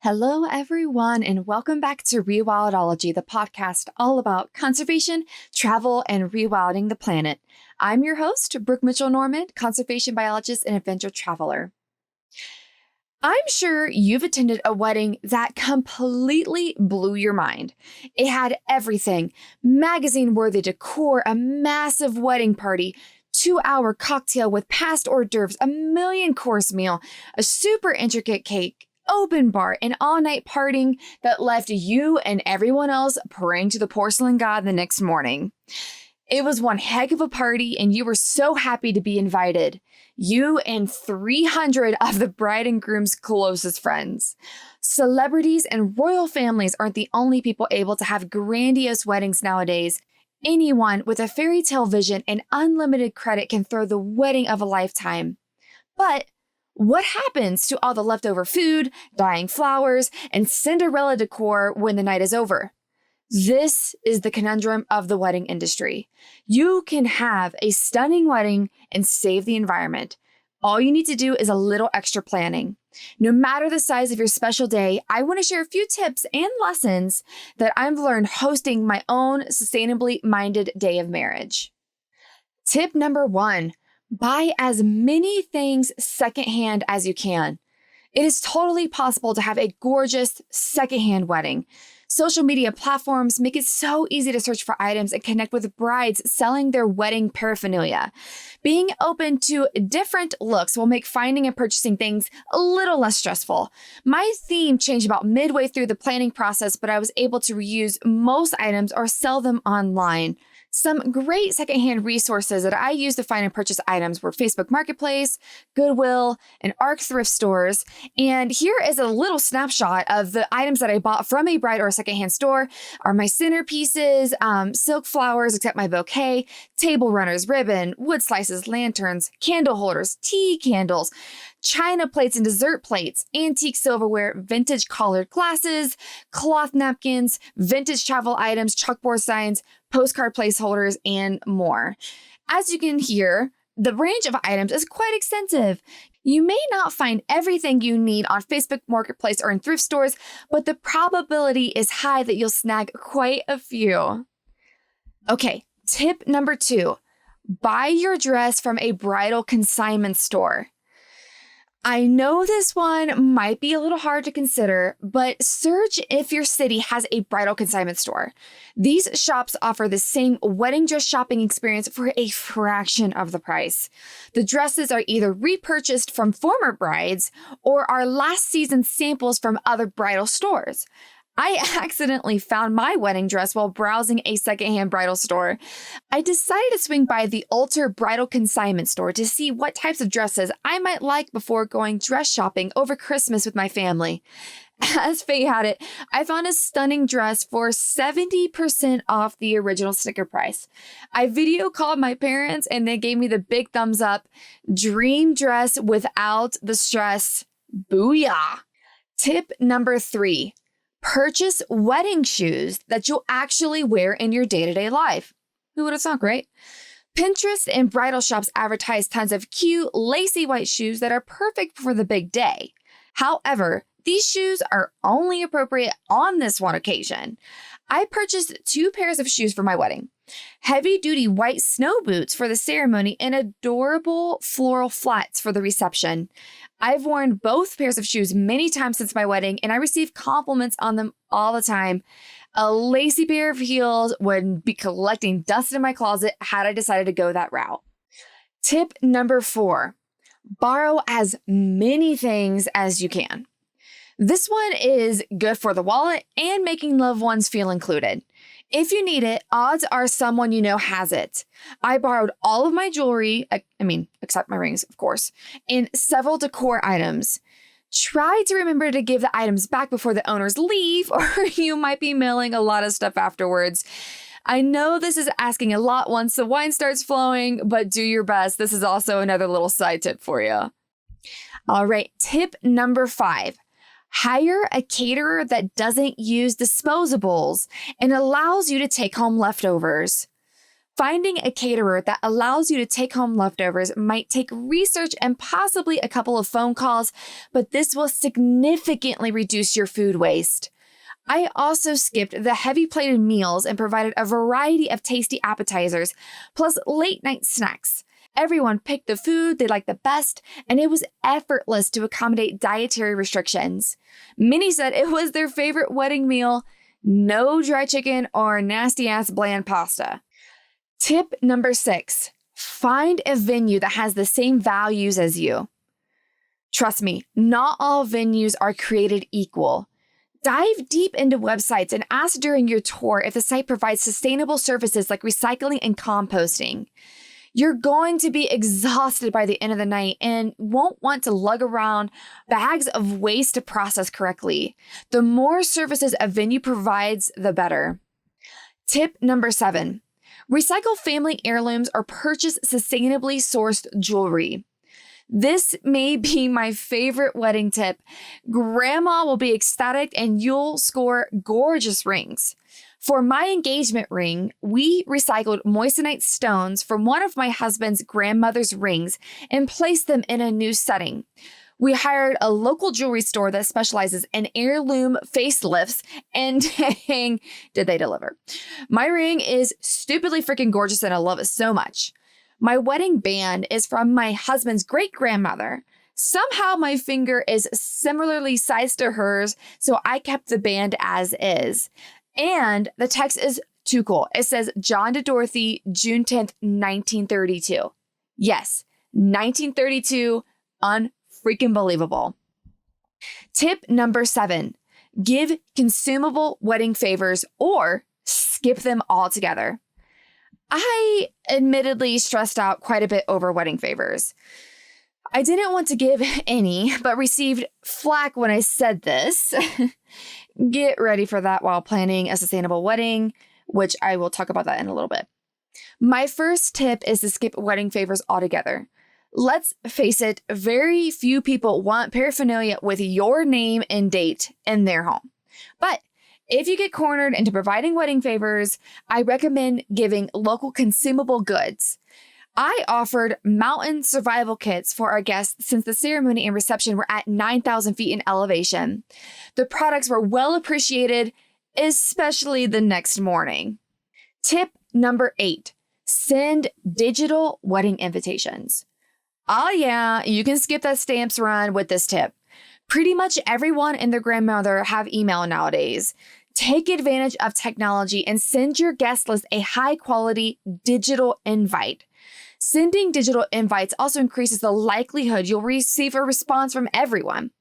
Hello, everyone, and welcome back to Rewildology, the podcast all about conservation, travel, and rewilding the planet. I'm your host, Brooke Mitchell-Norman, conservation biologist and adventure traveler. I'm sure you've attended a wedding that completely blew your mind. It had everything: magazine-worthy decor, a massive wedding party, 2-hour cocktail with past hors d'oeuvres, a million-course meal, a super intricate cake, open bar, and all-night partying that left you and everyone else praying to the porcelain god the next morning. It was one heck of a party, and you were so happy to be invited. You and 300 of the bride and groom's closest friends. Celebrities and royal families aren't the only people able to have grandiose weddings nowadays. Anyone with a fairy tale vision and unlimited credit can throw the wedding of a lifetime. But what happens to all the leftover food, dying flowers, and Cinderella decor when the night is over? This is the conundrum of the wedding industry. You can have a stunning wedding and save the environment. All you need to do is a little extra planning. No matter the size of your special day, I want to share a few tips and lessons that I've learned hosting my own sustainably minded day of marriage. Tip number 1. Buy as many things secondhand as you can. It is totally possible to have a gorgeous secondhand wedding. Social media platforms make it so easy to search for items and connect with brides selling their wedding paraphernalia. Being open to different looks will make finding and purchasing things a little less stressful. My theme changed about midway through the planning process, but I was able to reuse most items or sell them online. Some great secondhand resources that I use to find and purchase items were Facebook Marketplace, Goodwill, and ARC thrift stores. And here is a little snapshot of the items that I bought from a bride or a secondhand store. Are my centerpieces, silk flowers, except my bouquet, table runners, ribbon, wood slices, lanterns, candle holders, tea candles, china plates and dessert plates, antique silverware, vintage collared glasses, cloth napkins, vintage travel items, chalkboard signs, postcard placeholders, and more. As you can hear, the range of items is quite extensive. You may not find everything you need on Facebook Marketplace or in thrift stores, but the probability is high that you'll snag quite a few. Okay, tip number 2. Buy your dress from a bridal consignment store. I know this one might be a little hard to consider, but search if your city has a bridal consignment store. These shops offer the same wedding dress shopping experience for a fraction of the price. The dresses are either repurchased from former brides or are last season's samples from other bridal stores. I accidentally found my wedding dress while browsing a secondhand bridal store. I decided to swing by the Alter Bridal Consignment store to see what types of dresses I might like before going dress shopping over Christmas with my family. As fate had it, I found a stunning dress for 70% off the original sticker price. I video called my parents and they gave me the big thumbs up. Dream dress without the stress. Booyah! Tip number 3. Purchase wedding shoes that you'll actually wear in your day-to-day life. Who would have thought, right? Pinterest and bridal shops advertise tons of cute, lacy white shoes that are perfect for the big day. However, these shoes are only appropriate on this one occasion. I purchased 2 pairs of shoes for my wedding. Heavy-duty white snow boots for the ceremony and adorable floral flats for the reception. I've worn both pairs of shoes many times since my wedding, and I receive compliments on them all the time. A lacy pair of heels would be collecting dust in my closet had I decided to go that route. Tip number 4. Borrow as many things as you can. This one is good for the wallet and making loved ones feel included. If you need it, odds are someone you know has it. I borrowed all of my jewelry, except my rings, of course, and several decor items. Try to remember to give the items back before the owners leave, or you might be mailing a lot of stuff afterwards. I know this is asking a lot once the wine starts flowing, but do your best. This is also another little side tip for you. All right, tip number 5. Hire a caterer that doesn't use disposables and allows you to take home leftovers. Finding a caterer that allows you to take home leftovers might take research and possibly a couple of phone calls, but this will significantly reduce your food waste. I also skipped the heavy plated meals and provided a variety of tasty appetizers, plus late night snacks. Everyone picked the food they liked the best, and it was effortless to accommodate dietary restrictions. Many said it was their favorite wedding meal. No dry chicken or nasty ass bland pasta. Tip number 6, find a venue that has the same values as you. Trust me, not all venues are created equal. Dive deep into websites and ask during your tour if the site provides sustainable services like recycling and composting. You're going to be exhausted by the end of the night and won't want to lug around bags of waste to process correctly. The more services a venue provides, the better. Tip number 7, recycle family heirlooms or purchase sustainably sourced jewelry. This may be my favorite wedding tip. Grandma will be ecstatic and you'll score gorgeous rings. For my engagement ring, we recycled moissanite stones from one of my husband's grandmother's rings and placed them in a new setting. We hired a local jewelry store that specializes in heirloom facelifts, and dang, did they deliver. My ring is stupidly freaking gorgeous and I love it so much. My wedding band is from my husband's great-grandmother. Somehow my finger is similarly sized to hers, so I kept the band as is. And the text is too cool. It says, John to Dorothy, June 10th, 1932. Yes, 1932, unfreaking believable. Tip number 7, give consumable wedding favors or skip them altogether. I admittedly stressed out quite a bit over wedding favors. I didn't want to give any, but received flack when I said this. Get ready for that while planning a sustainable wedding, which I will talk about that in a little bit. My first tip is to skip wedding favors altogether. Let's face it, very few people want paraphernalia with your name and date in their home. But if you get cornered into providing wedding favors, I recommend giving local consumable goods. I offered mountain survival kits for our guests since the ceremony and reception were at 9,000 feet in elevation. The products were well appreciated, especially the next morning. Tip number 8, send digital wedding invitations. Oh yeah, you can skip that stamps run with this tip. Pretty much everyone and their grandmother have email nowadays. Take advantage of technology and send your guest list a high-quality digital invite. Sending digital invites also increases the likelihood you'll receive a response from everyone.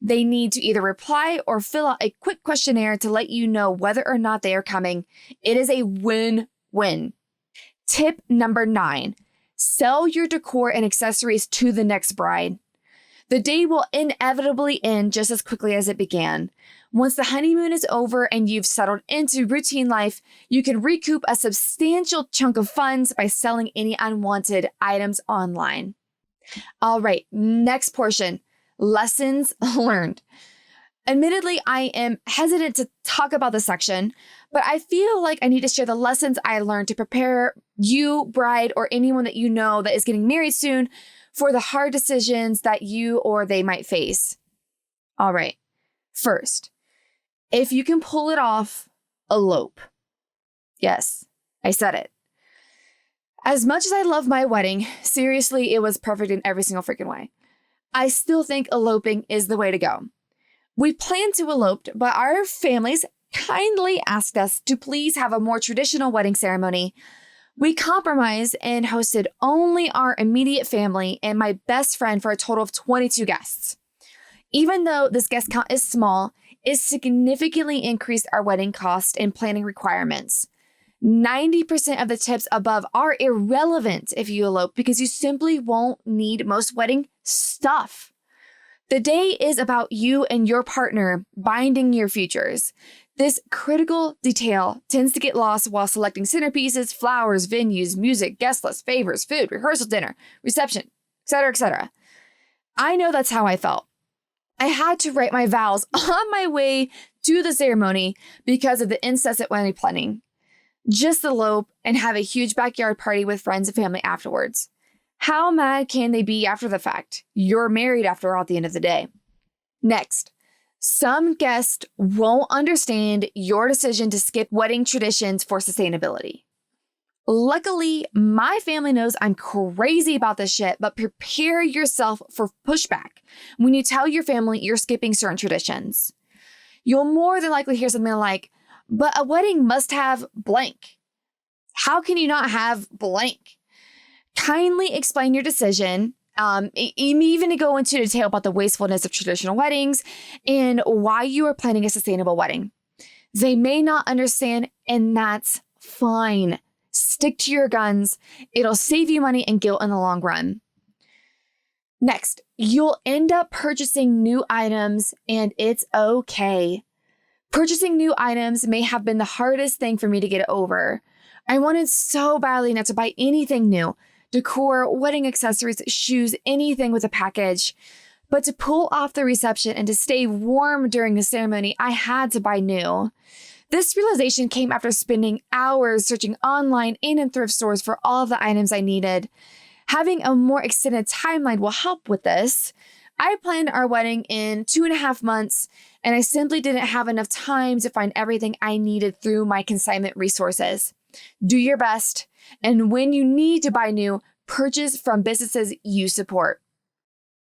They need to either reply or fill out a quick questionnaire to let you know whether or not they are coming. It is a win-win. Tip number 9, sell your decor and accessories to the next bride. The day will inevitably end just as quickly as it began. Once the honeymoon is over and you've settled into routine life, you can recoup a substantial chunk of funds by selling any unwanted items online. All right, next portion, lessons learned. Admittedly, I am hesitant to talk about this section, but I feel like I need to share the lessons I learned to prepare you, bride, or anyone that you know that is getting married soon for the hard decisions that you or they might face. All right, first, if you can pull it off, elope. Yes, I said it. As much as I love my wedding, seriously, it was perfect in every single freaking way. I still think eloping is the way to go. We planned to elope, but our families kindly asked us to please have a more traditional wedding ceremony. We compromised and hosted only our immediate family and my best friend for a total of 22 guests. Even though this guest count is small, it significantly increased our wedding cost and planning requirements. 90% of the tips above are irrelevant if you elope because you simply won't need most wedding stuff. The day is about you and your partner binding your futures. This critical detail tends to get lost while selecting centerpieces, flowers, venues, music, guest list, favors, food, rehearsal dinner, reception, etc., etc. I know that's how I felt. I had to write my vows on my way to the ceremony because of the incessant wedding planning. Just elope and have a huge backyard party with friends and family afterwards. How mad can they be after the fact? You're married after all at the end of the day. Next, some guests won't understand your decision to skip wedding traditions for sustainability. Luckily, my family knows I'm crazy about this shit, but prepare yourself for pushback when you tell your family you're skipping certain traditions. You'll more than likely hear something like, but a wedding must have blank. How can you not have blank? Kindly explain your decision, even to go into detail about the wastefulness of traditional weddings and why you are planning a sustainable wedding. They may not understand, and that's fine. Stick to your guns. It'll save you money and guilt in the long run. Next, you'll end up purchasing new items, and it's okay. Purchasing new items may have been the hardest thing for me to get over. I wanted so badly not to buy anything new. Decor, wedding accessories, shoes, anything with a package. But to pull off the reception and to stay warm during the ceremony, I had to buy new. This realization came after spending hours searching online and in thrift stores for all of the items I needed. Having a more extended timeline will help with this. I planned our wedding in 2.5 months, and I simply didn't have enough time to find everything I needed through my consignment resources. Do your best, and when you need to buy new, purchase from businesses you support.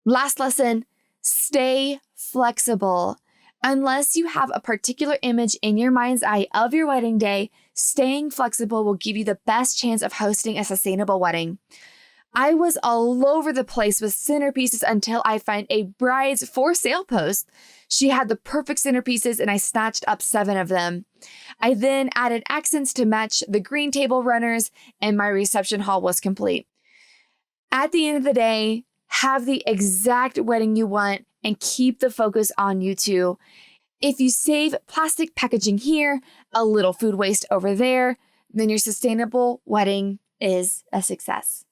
Last lesson, stay flexible. Unless you have a particular image in your mind's eye of your wedding day, staying flexible will give you the best chance of hosting a sustainable wedding. I was all over the place with centerpieces until I found a bride's for sale post. She had the perfect centerpieces and I snatched up 7 of them. I then added accents to match the green table runners and my reception hall was complete. At the end of the day, have the exact wedding you want and keep the focus on you two. If you save plastic packaging here, a little food waste over there, then your sustainable wedding is a success.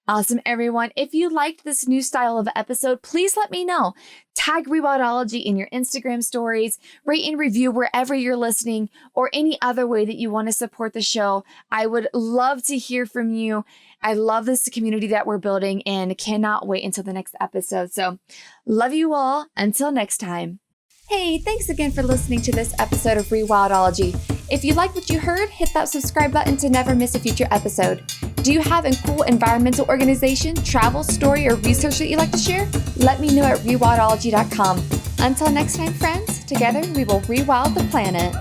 Awesome, everyone. If you liked this new style of episode, please let me know. Tag Rewildology in your Instagram stories, rate and review wherever you're listening, or any other way that you want to support the show. I would love to hear from you. I love this community that we're building and cannot wait until the next episode. So love you all. Until next time. Hey, thanks again for listening to this episode of Rewildology. If you like what you heard, hit that subscribe button to never miss a future episode. Do you have a cool environmental organization, travel story, or research that you'd like to share? Let me know at rewildology.com. Until next time, friends, together we will rewild the planet.